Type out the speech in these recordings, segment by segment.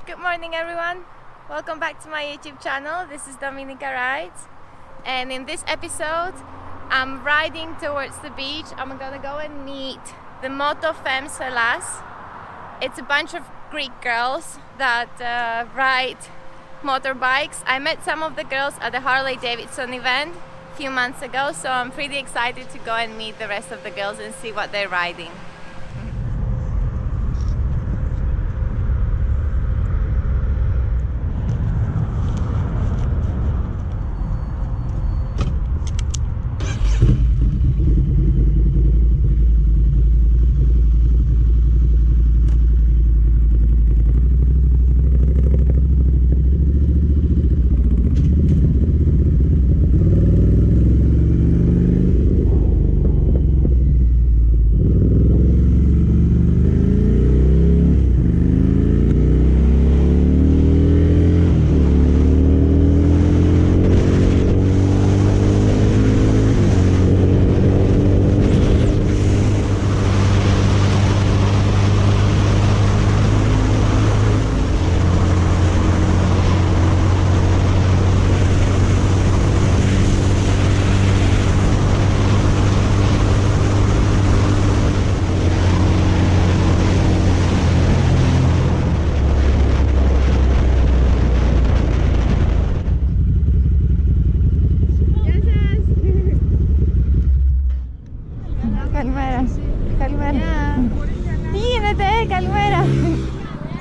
Good morning everyone, welcome back to my YouTube channel. This is Dominika Rides, and in this episode I'm riding towards the beach. I'm gonna go and meet the Moto Femmes Hellas. It's a bunch of Greek girls that ride motorbikes. I met some of the girls at the Harley-Davidson event a few months ago, so I'm pretty excited to go and meet the rest of the girls and see what they're riding.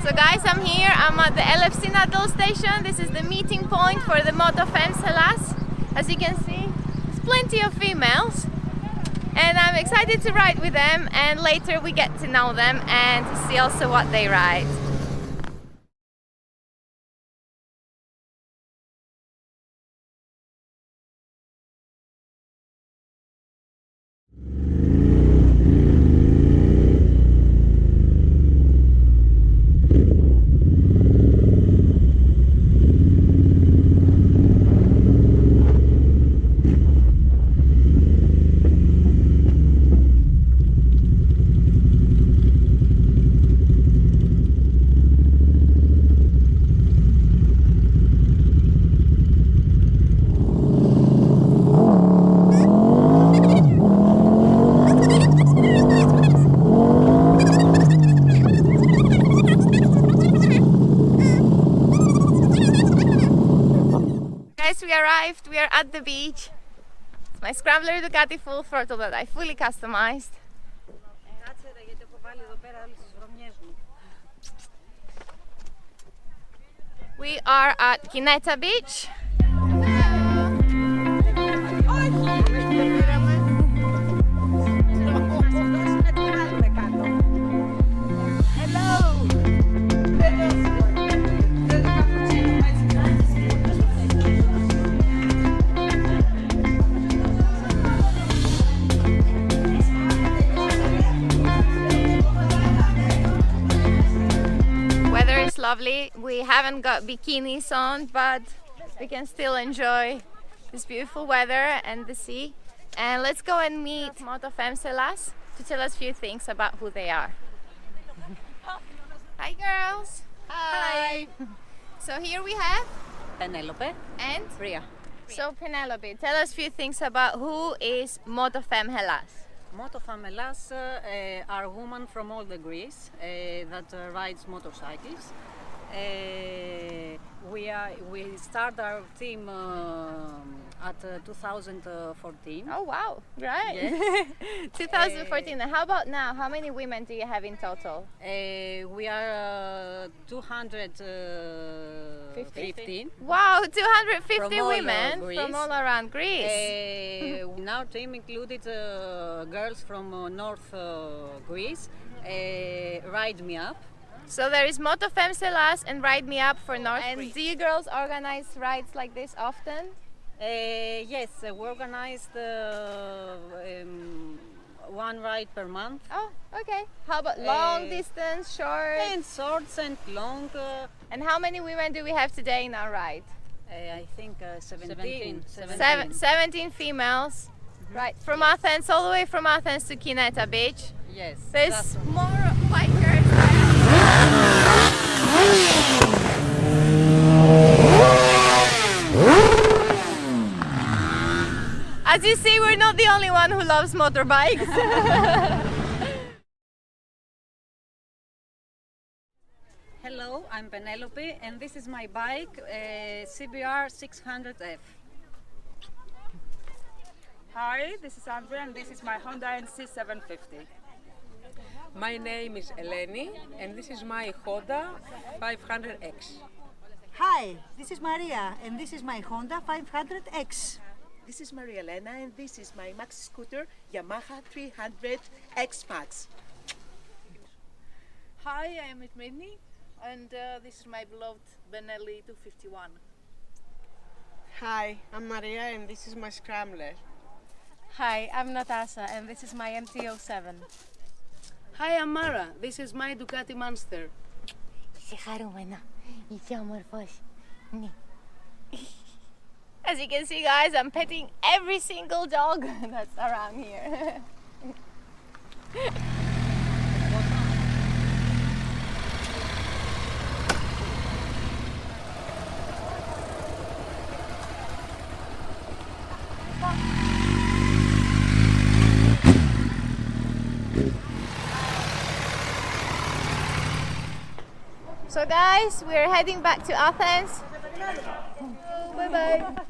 So guys, I'm here, I'm at the LFC Nadol station. This is the meeting point for the Moto Femmes Hellas. As you can see, there's plenty of females and I'm excited to ride with them, and later we get to know them and to see also what they ride. We arrived, we are at the beach. It's my Scrambler Ducati full throttle that I fully customized. We are at Kineta beach. Lovely. We haven't got bikinis on, but we can still enjoy this beautiful weather and the sea. And let's go and meet Moto Femmes Hellas to tell us a few things about who they are. Hi girls! Hi! So here we have Penelope and Ria. So Penelope, tell us a few things about who is Moto Femmes Hellas. Moto Femmes Hellas are women from all the Greece that rides motorcycles. We start our team at 2014. Oh wow, right. Yes. 2014. And how about now? How many women do you have in total? We are 215. Wow, 250 From all women Greece. from all around Greece. In our team included girls from North Greece, Ride Me Up. So there is Moto Femmes Hellas and Ride Me Up for North Greece. And do you girls organize rides like this often? Yes, we organized one ride per month. Oh, okay. How about long distance, short? And shorts and long. And how many women do we have today in our ride? I think 17. 17 females. Right, from Athens, all the way from Athens to Kineta beach. Yes. There's more bikers. see, we're not the only one who loves motorbikes. Hello, I'm Penelope, and this is my bike, CBR 600F. Hi, this is Andrea and this is my Honda NC 750. My name is Eleni and this is my Honda 500X. Hi, this is Maria and this is my Honda 500X. This is Maria Elena and this is my maxi scooter Yamaha 300X Max. Hi, I'm Itmini and this is my beloved Benelli 251. Hi, I'm Maria and this is my Scrambler. Hi, I'm Natasha and this is my MT-07. Hi, I'm Mara. This is my Ducati Monster. Είσαι χαρούμενα, είσαι όμορφος. Ναι. As you can see, guys, I'm petting every single dog that's around here. So guys, we're heading back to Athens. Bye bye.